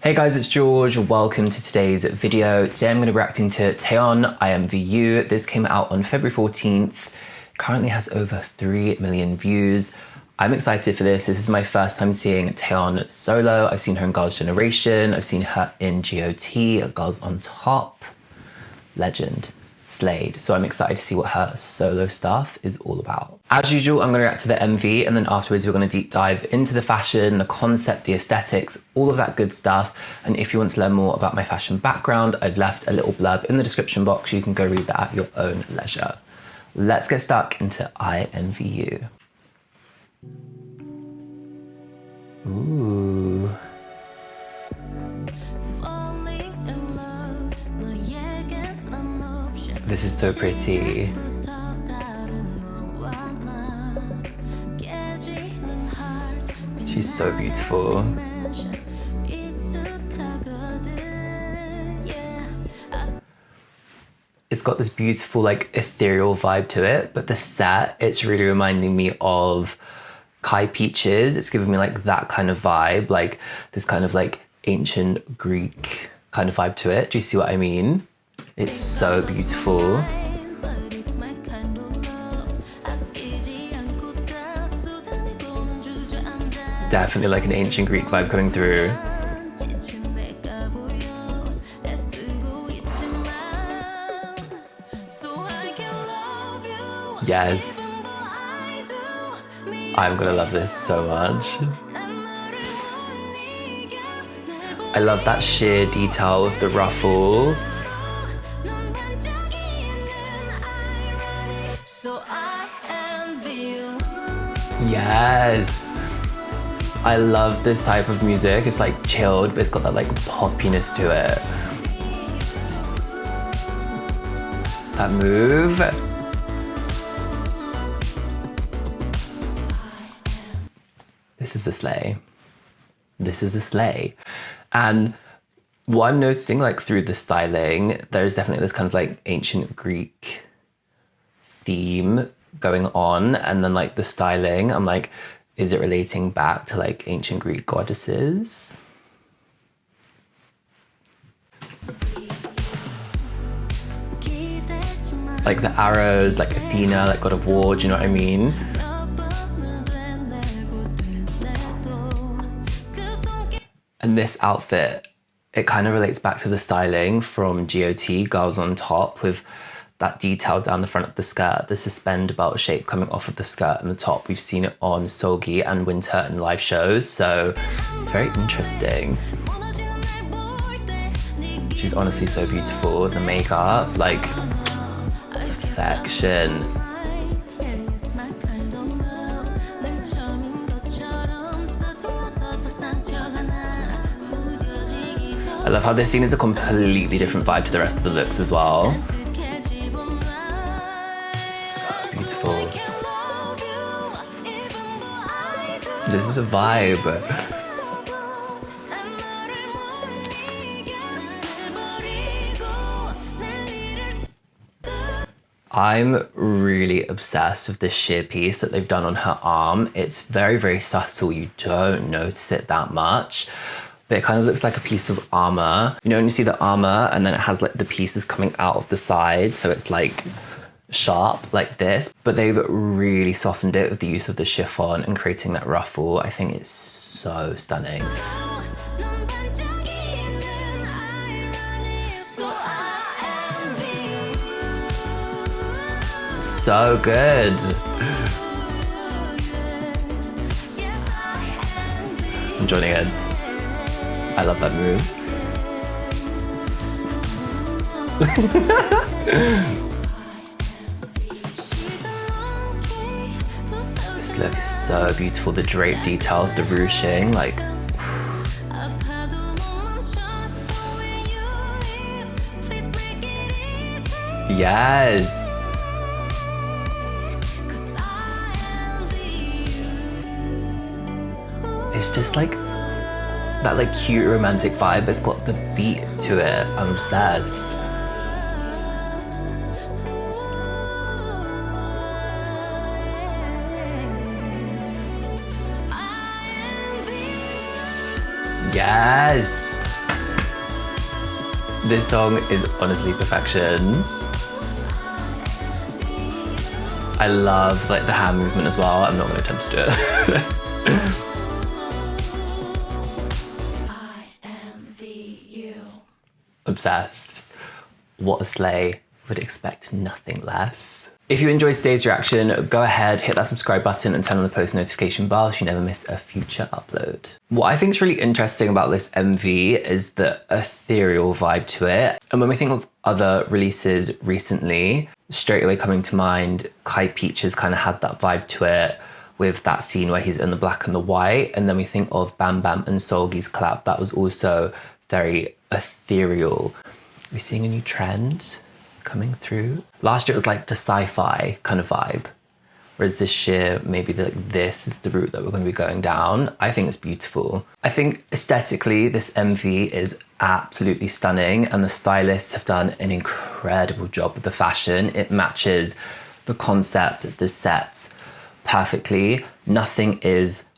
Hey guys, it's George. Welcome to today's video. Today I'm going to be reacting to Taeyeon INVU. This came out on February 14th. Currently has over 3 million views. I'm excited for this. This is my first time seeing Taeyeon solo. I've seen her in Girls' Generation. I've seen her in GOT, Girls on Top. Legend. Slayed. So I'm excited to see what her solo stuff is all about. As usual, I'm going to react to the MV, and then afterwards we're going to deep dive into the fashion, the concept, the aesthetics, all of that good stuff. And if you want to learn more about my fashion background, I've left a little blurb in the description box. You can go read that at your own leisure. Let's get stuck into INVU. Ooh. This is so pretty. She's so beautiful. It's got this beautiful like ethereal vibe to it, but the set, it's really reminding me of Kai Peaches. It's giving me like that kind of vibe, like this kind of like ancient Greek kind of vibe to it. Do you see what I mean? It's so beautiful. Definitely like an ancient Greek vibe coming through. Yes. I'm gonna love this so much. I love that sheer detail with the ruffle. Yes. I love this type of music. It's like chilled, but it's got that like poppiness to it. That move. This is a slay. This is a slay. And what I'm noticing like through the styling, there's definitely this kind of like ancient Greek theme going on, and then like the styling, I'm like, is it relating back to like ancient Greek goddesses? Like the arrows, like Athena, like God of War, do you know what I mean? And this outfit, it kind of relates back to the styling from GOT, Girls on Top, with that detail down the front of the skirt, the suspend belt shape coming off of the skirt and the top. We've seen it on Sogi and Winter in live shows, so very interesting. She's honestly so beautiful. The makeup, like, perfection. I love how this scene is a completely different vibe to the rest of the looks as well. Beautiful. This is a vibe. I'm really obsessed with this sheer piece that they've done on her arm. It's very, very subtle. You don't notice it that much. But it kind of looks like a piece of armor. You know, when you see the armor and then it has like the pieces coming out of the side, so it's like sharp like this, but they've really softened it with the use of the chiffon and creating that ruffle. I think it's so stunning. So good. I'm joining in. I love that move. This look is so beautiful. The drape detail, the ruching, like. Yes. It's just like that like cute romantic vibe. It's got the beat to it. I'm obsessed. Yes. This song is honestly perfection. I love like the hand movement as well. I'm not going to attempt to do it. INVU. Obsessed. What a slay. Would expect nothing less. If you enjoyed today's reaction, go ahead, hit that subscribe button and turn on the post notification bell so you never miss a future upload. What I think is really interesting about this MV is the ethereal vibe to it. And when we think of other releases recently, straight away coming to mind, Kai Peaches kind of had that vibe to it with that scene where he's in the black and the white. And then we think of Bam Bam and Seulgi's collab. That was also very ethereal. Are we seeing a new trend coming through? Last year it was like the sci-fi kind of vibe, whereas this year maybe this is the route that we're going to be going down. I think it's beautiful. I think aesthetically this MV is absolutely stunning and the stylists have done an incredible job with the fashion. It matches the concept, the sets perfectly. Nothing is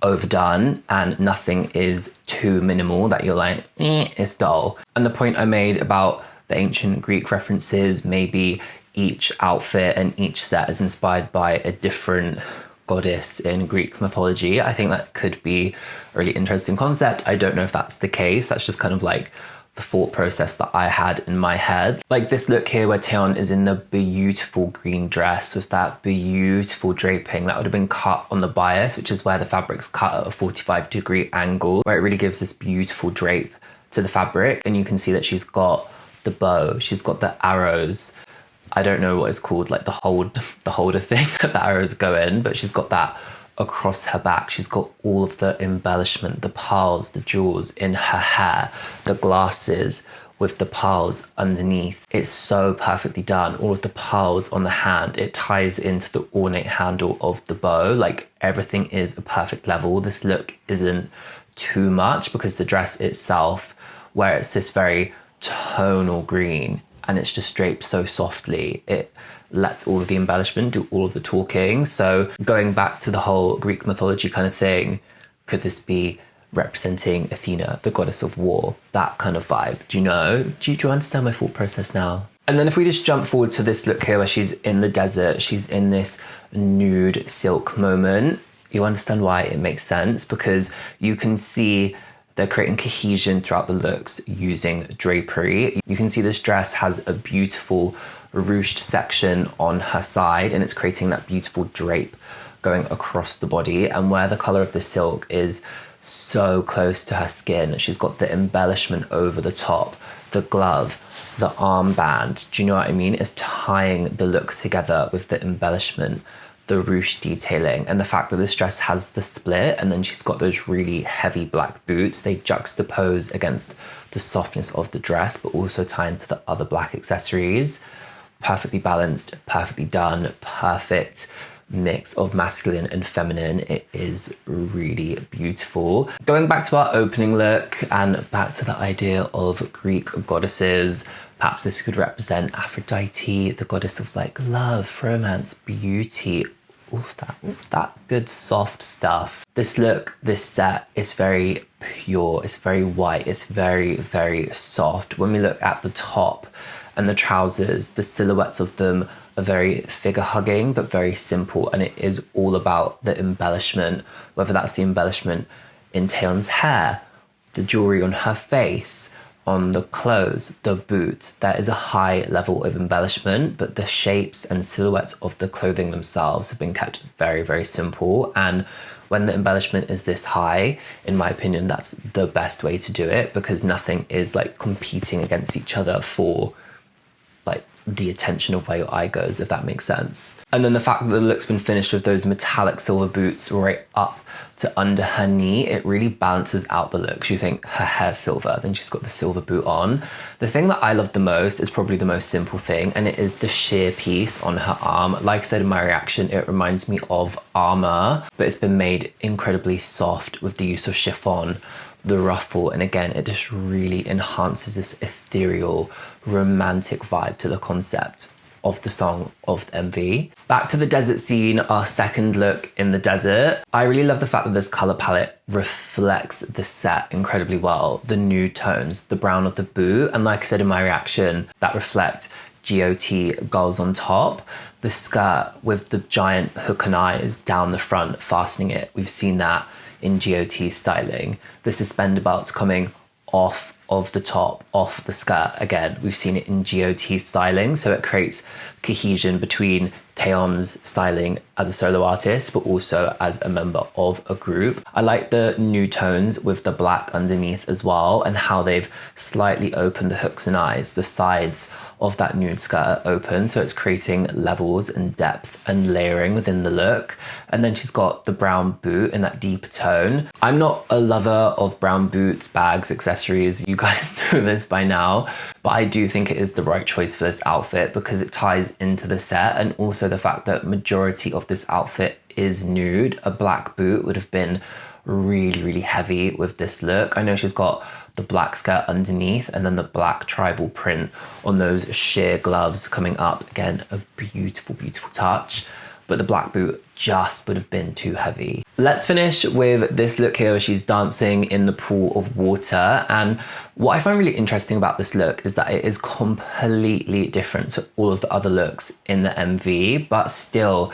overdone and nothing is too minimal that you're like, it's dull. And the point I made about the ancient Greek references, maybe each outfit and each set is inspired by a different goddess in Greek mythology. I think that could be a really interesting concept. I don't know if that's the case. That's just kind of like the thought process that I had in my head. Like this look here where Taeyeon is in the beautiful green dress with that beautiful draping that would have been cut on the bias, which is where the fabric's cut at a 45-degree angle, where it really gives this beautiful drape to the fabric. And you can see that she's got the bow, she's got the arrows. I don't know what it's called, like the holder thing that the arrows go in, but she's got that across her back. She's got all of the embellishment, the pearls, the jewels in her hair, the glasses with the pearls underneath. It's so perfectly done. All of the pearls on the hand, it ties into the ornate handle of the bow. Like everything is a perfect level. This look isn't too much because the dress itself, where it's this very tonal green and it's just draped so softly, it lets all of the embellishment do all of the talking. So going back to the whole Greek mythology kind of thing, could this be representing Athena, the goddess of war? That kind of vibe. Do you know? Do you understand my thought process now? And then if we just jump forward to this look here where she's in the desert, she's in this nude silk moment, you understand why it makes sense, because you can see they're creating cohesion throughout the looks using drapery. You can see this dress has a beautiful ruched section on her side and it's creating that beautiful drape going across the body. And where the color of the silk is so close to her skin, she's got the embellishment over the top, the glove, the armband. Do you know what I mean? It's tying the look together with the embellishment, the ruched detailing, and the fact that this dress has the split and then she's got those really heavy black boots. They juxtapose against the softness of the dress but also tie into the other black accessories. Perfectly balanced, perfectly done, perfect mix of masculine and feminine. It is really beautiful. Going back to our opening look and back to the idea of Greek goddesses, perhaps this could represent Aphrodite, the goddess of like love, romance, beauty, all of that good soft stuff. This look, this set is very pure, it's very white, it's very, very soft. When we look at the top and the trousers, the silhouettes of them are very figure hugging but very simple, and it is all about the embellishment, whether that's the embellishment in Taeyeon's hair, the jewelry on her face, on the clothes, the boots. There is a high level of embellishment, but the shapes and silhouettes of the clothing themselves have been kept very, very simple. And when the embellishment is this high, in my opinion, that's the best way to do it, because nothing is like competing against each other for like the attention of where your eye goes, if that makes sense. And then the fact that the look's been finished with those metallic silver boots right up to under her knee, it really balances out the look. You think her hair's silver, then she's got the silver boot on. The thing that I love the most is probably the most simple thing, and it is the sheer piece on her arm. Like I said in my reaction, it reminds me of armor, but it's been made incredibly soft with the use of chiffon, the ruffle, and again, it just really enhances this ethereal, romantic vibe to the concept. of the song of the MV. Back to the desert scene, our second look in the desert. I really love the fact that this color palette reflects the set incredibly well. The nude tones, the brown of the boot, and like I said in my reaction, that reflect GOT gulls on top. The skirt with the giant hook and eyes down the front, fastening it. We've seen that in GOT styling. The suspender belts coming off of the top, off the skirt. Again, we've seen it in GOT styling. So it creates cohesion between Taeyeon's styling as a solo artist, but also as a member of a group. I like the new tones with the black underneath as well, and how they've slightly opened the hooks and eyes. The sides of that nude skirt open, so it's creating levels and depth and layering within the look. And then she's got the brown boot in that deeper tone. I'm not a lover of brown boots, bags, accessories. You guys know this by now, but I do think it is the right choice for this outfit because it ties into the set, and also the fact that majority of this outfit is nude. A black boot would have been really heavy with this look. I know she's got the black skirt underneath and then the black tribal print on those sheer gloves coming up. Again, a beautiful touch, but the black boot just would have been too heavy. Let's finish with this look here where she's dancing in the pool of water. And what I find really interesting about this look is that it is completely different to all of the other looks in the MV, but still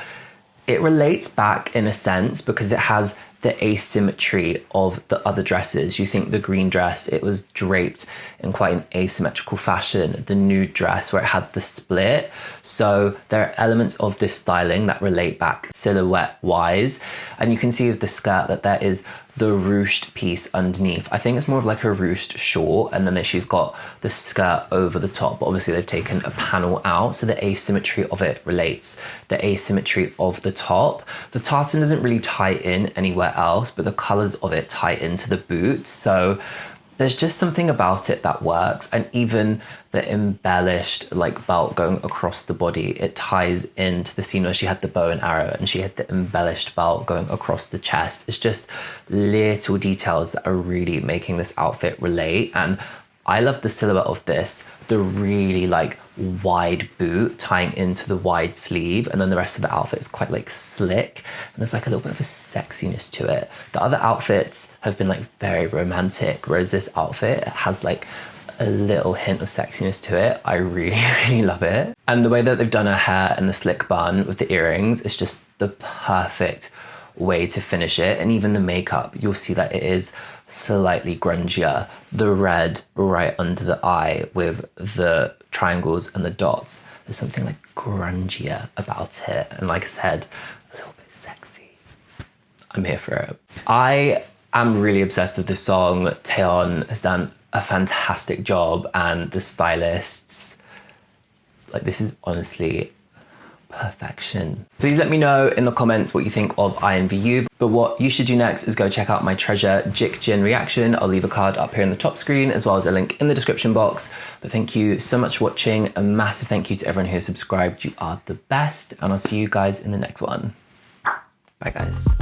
it relates back in a sense because it has the asymmetry of the other dresses. You think the green dress, it was draped in quite an asymmetrical fashion. The nude dress where it had the split. So there are elements of this styling that relate back silhouette wise. And you can see with the skirt that there is the ruched piece underneath. I think it's more of like a ruched short, and then she's got the skirt over the top. But obviously they've taken a panel out, so the asymmetry of it relates. The asymmetry of the top. The tartan doesn't really tie in anywhere else, but the colors of it tie into the boots. So there's just something about it that works. And even the embellished like belt going across the body, it ties into the scene where she had the bow and arrow and she had the embellished belt going across the chest. It's just little details that are really making this outfit relate. And I love the silhouette of this, the really like wide boot tying into the wide sleeve, and then the rest of the outfit is quite like slick, and there's like a little bit of a sexiness to it. The other outfits have been like very romantic, whereas this outfit has like a little hint of sexiness to it. I really love it. And the way that they've done her hair and the slick bun with the earrings is just the perfect way to finish it. And even the makeup, you'll see that it is slightly grungier. The red right under the eye with the triangles and the dots, there's something like grungier about it. And like I said, a little bit sexy. I'm here for it. I am really obsessed with this song. Taeyeon has done a fantastic job, and the stylists, like, this is honestly perfection. Please let me know in the comments what you think of INVU, but what you should do next is go check out my Treasure Jikjin reaction. I'll leave a card up here in the top screen as well as a link in the description box. But thank you so much for watching. A massive thank you to everyone who has subscribed. You are the best, and I'll see you guys in the next one. Bye guys.